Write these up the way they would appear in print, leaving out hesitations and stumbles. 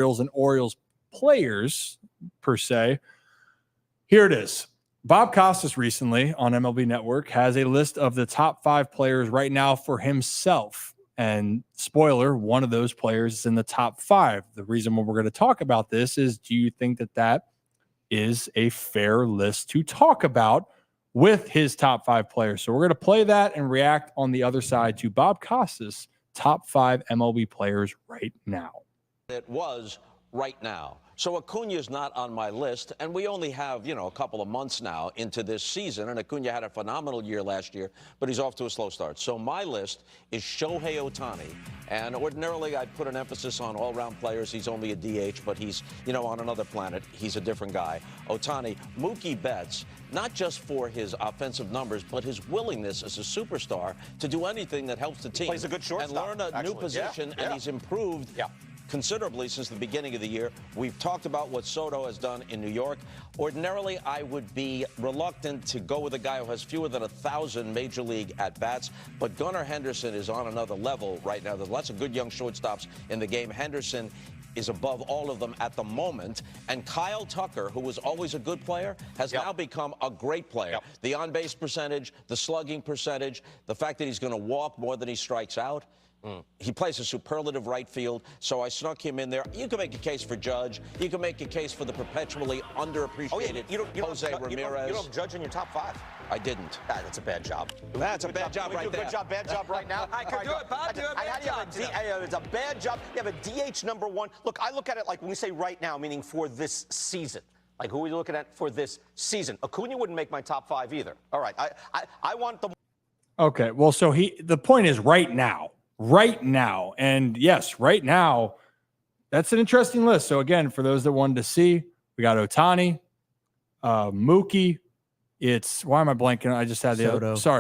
and Orioles players, per se. Here it is. Bob Costas recently on MLB Network has a list of the top 5 players right now for himself. And spoiler, one of those players is in the top 5. The reason why we're going to talk about this is, do you think that that is a fair list to talk about with his top 5 players? So we're going to play that and react on the other side to Bob Costas' top 5 MLB players right now. It was right now. So Acuna is not on my list, and we only have, a couple of months now into this season, and Acuna had a phenomenal year last year, but he's off to a slow start. So my list is Shohei Ohtani, and ordinarily I'd put an emphasis on all-round players. He's only a DH, but he's, on another planet. He's a different guy. Ohtani, Mookie Betts, not just for his offensive numbers, but his willingness as a superstar to do anything that helps the team. Plays a good shortstop, and learn a new position, and he's improved considerably since the beginning of the year. We've talked about what Soto has done in New York. Ordinarily, I would be reluctant to go with a guy who has fewer than 1,000 major league at-bats, but Gunnar Henderson is on another level right now. There's lots of good young shortstops in the game. Henderson is above all of them at the moment. And Kyle Tucker, who was always a good player, has now become a great player. The on-base percentage, the slugging percentage, the fact that he's going to walk more than he strikes out. He plays a superlative right field, so I snuck him in there. You can make a case for Judge. You can make a case for the perpetually underappreciated Jose Ramirez. You don't have Judge in your top 5? I didn't. That's a bad job. That's a bad job right there. Good job, bad job right now. I could do it, Bob. Do a bad job. It's a bad job. You have a DH number 1. Look, I look at it like when we say right now, meaning for this season. Like, who are we looking at for this season? Acuna wouldn't make my top 5 either. All right, I want the... Okay, well, so the point is right now. Right now. And yes, right now, that's an interesting list. So again, for those that wanted to see, we got Ohtani, Mookie. Why am I blanking? I just had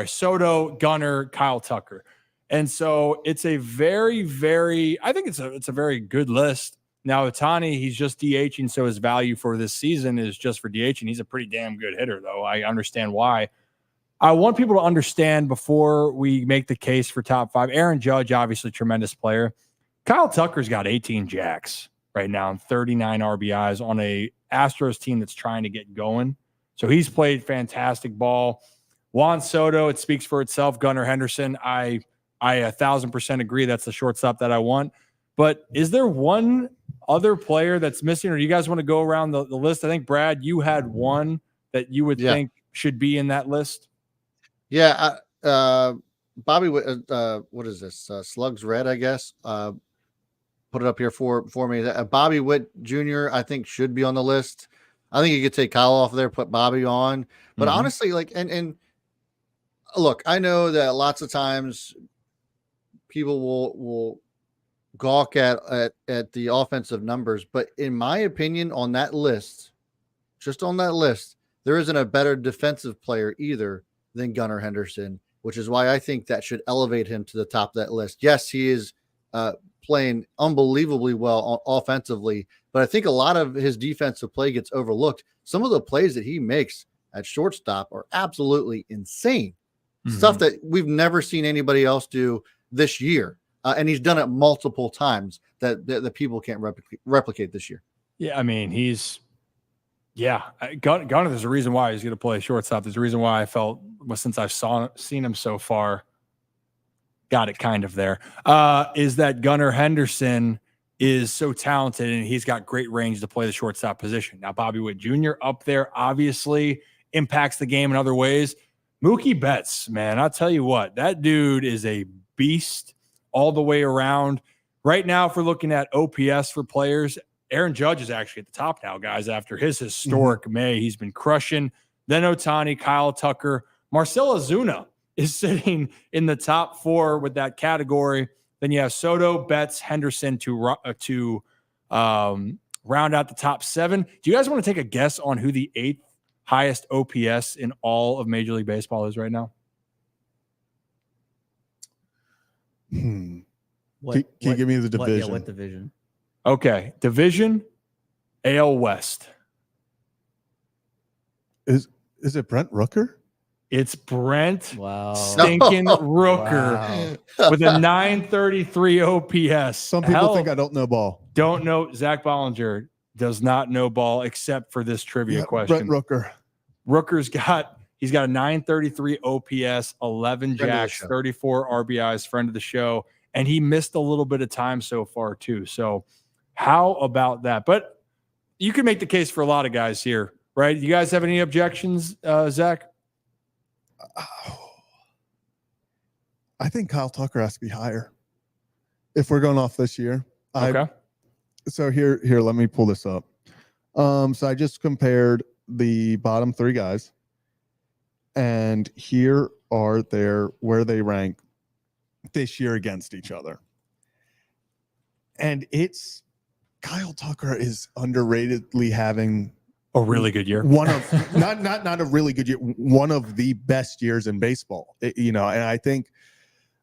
Soto, Gunnar, Kyle Tucker. And so it's a very, very, I think it's a very good list. Now, Ohtani, he's just DHing, so his value for this season is just for DHing. He's a pretty damn good hitter, though. I understand why. I want people to understand before we make the case for top 5. Aaron Judge, obviously tremendous player. Kyle Tucker's got 18 jacks right now and 39 RBIs on a Astros team that's trying to get going. So he's played fantastic ball. Juan Soto, it speaks for itself. Gunnar Henderson, I 1,000% agree that's the shortstop that I want. But is there one other player that's missing, or do you guys want to go around the list? I think, Brad, you had one that you would think should be in that list. Yeah, Bobby, what is this? Slugs Red, I guess. Put it up here for me. Bobby Witt Jr., I think, should be on the list. I think you could take Kyle off there, put Bobby on. But honestly, like, and look, I know that lots of times people will gawk at the offensive numbers, but in my opinion, on that list, just on that list, there isn't a better defensive player either than Gunnar Henderson, which is why I think that should elevate him to the top of that list. Yes, he is playing unbelievably well offensively, but I think a lot of his defensive play gets overlooked. Some of the plays that he makes at shortstop are absolutely insane. Stuff that we've never seen anybody else do this year. And he's done it multiple times that people can't replicate this year. Yeah, I mean, Gunnar, there's a reason why he's going to play shortstop. There's a reason why I felt, since I've seen him so far, got it kind of there, is that Gunnar Henderson is so talented and he's got great range to play the shortstop position. Now, Bobby Witt Jr. up there obviously impacts the game in other ways. Mookie Betts, man, I'll tell you what, that dude is a beast all the way around. Right now, if we're looking at OPS for players, Aaron Judge is actually at the top now, guys, after his historic May. He's been crushing. Then Ohtani, Kyle Tucker. Marcell Ozuna is sitting in the top 4 with that category. Then you have Soto, Betts, Henderson to round out the top 7. Do you guys want to take a guess on who the 8th highest OPS in all of Major League Baseball is right now? Can you give me the division? What division? Okay, division, AL West. Is it Brent Rooker? It's Brent Wow. stinking Rooker with a 933 OPS. Some people think I don't know ball. Don't know. Zach Bollinger does not know ball except for this trivia question. Brent Rooker. He's got a 933 OPS, 11 jacks, 34 RBIs, friend of the show. And he missed a little bit of time so far too. So how about that? But you can make the case for a lot of guys here, right? You guys have any objections, Zach? I think Kyle Tucker has to be higher if we're going off this year. Okay. So here, let me pull this up. So I just compared the bottom 3 guys, and here are where they rank this year against each other. And it's Kyle Tucker is underratedly having a really good year. One of not a really good year, one of the best years in baseball. And I think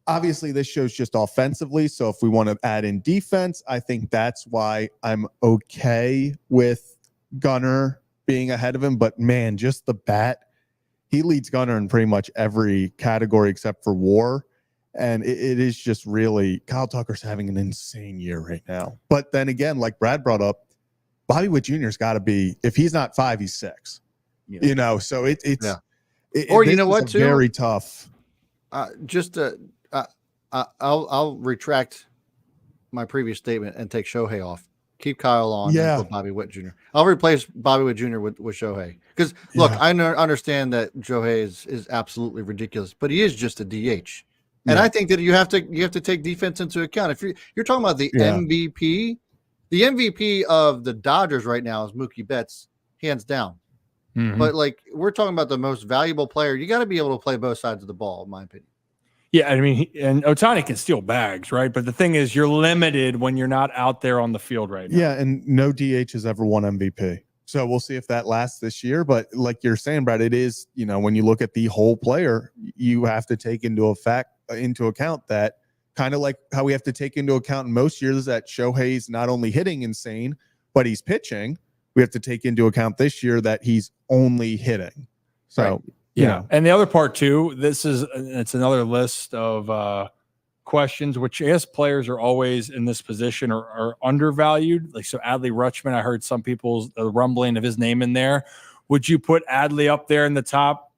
obviously this shows just offensively. So if we want to add in defense, I think that's why I'm okay with Gunnar being ahead of him. But man, just the bat, he leads Gunnar in pretty much every category except for WAR. And it is just really, Kyle Tucker's having an insane year right now. But then again, like Brad brought up, Bobby Witt Jr.'s got to be, if he's not 5, he's 6. Yeah. So it's or you know what, too? Very tough. I'll retract my previous statement and take Shohei off. Keep Kyle on and put Bobby Witt Jr. I'll replace Bobby Witt Jr. with Shohei. Because look, I understand that Shohei is absolutely ridiculous, but he is just a DH. And I think that you have to take defense into account. If you're talking about the MVP, the MVP of the Dodgers right now is Mookie Betts, hands down. Mm-hmm. But like we're talking about the most valuable player, you got to be able to play both sides of the ball, in my opinion. Yeah, I mean, and Ohtani can steal bags, right? But the thing is, you're limited when you're not out there on the field right now. Yeah, and no DH has ever won MVP. So we'll see if that lasts this year. But like you're saying, Brad, it is, when you look at the whole player, you have to take into account that kind of like how we have to take into account in most years that Shohei's not only hitting insane, but he's pitching. We have to take into account this year that he's only hitting. So, And the other part too, it's another list of questions, which I guess players are always in this position or are undervalued. Like, so Adley Rutschman, I heard some people's rumbling of his name in there. Would you put Adley up there in the top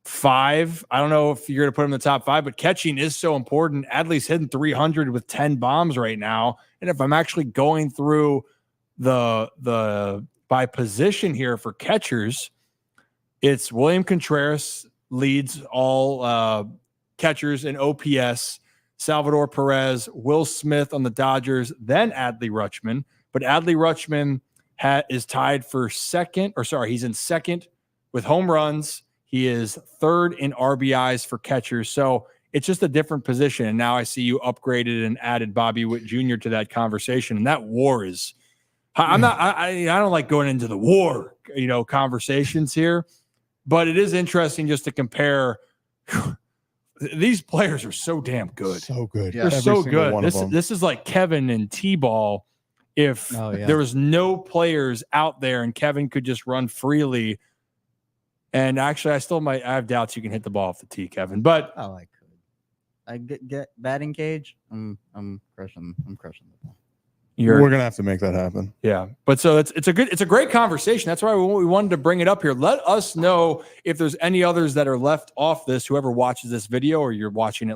5? I don't know if you're going to put him in the top 5, but catching is so important. Adley's hitting 300 with 10 bombs right now. And if I'm actually going through the by position here for catchers, it's William Contreras leads all catchers in OPS, Salvador Perez, Will Smith on the Dodgers, then Adley Rutschman. But Adley Rutschman is tied for second, he's in second with home runs. He is third in RBIs for catchers. So it's just a different position. And now I see you upgraded and added Bobby Witt Jr. to that conversation. And that WAR is, I don't like going into the WAR, conversations here, but it is interesting just to compare. These players are so damn good. So good. They're so good. This is like Kevin and T-ball. If there was no players out there and Kevin could just run freely. And actually, I have doubts you can hit the ball off the tee, Kevin. But I could. I get batting cage. I'm crushing the ball. We're gonna have to make that happen. Yeah, but so it's a great conversation. That's why we wanted to bring it up here. Let us know if there's any others that are left off this. Whoever watches this video or you're watching it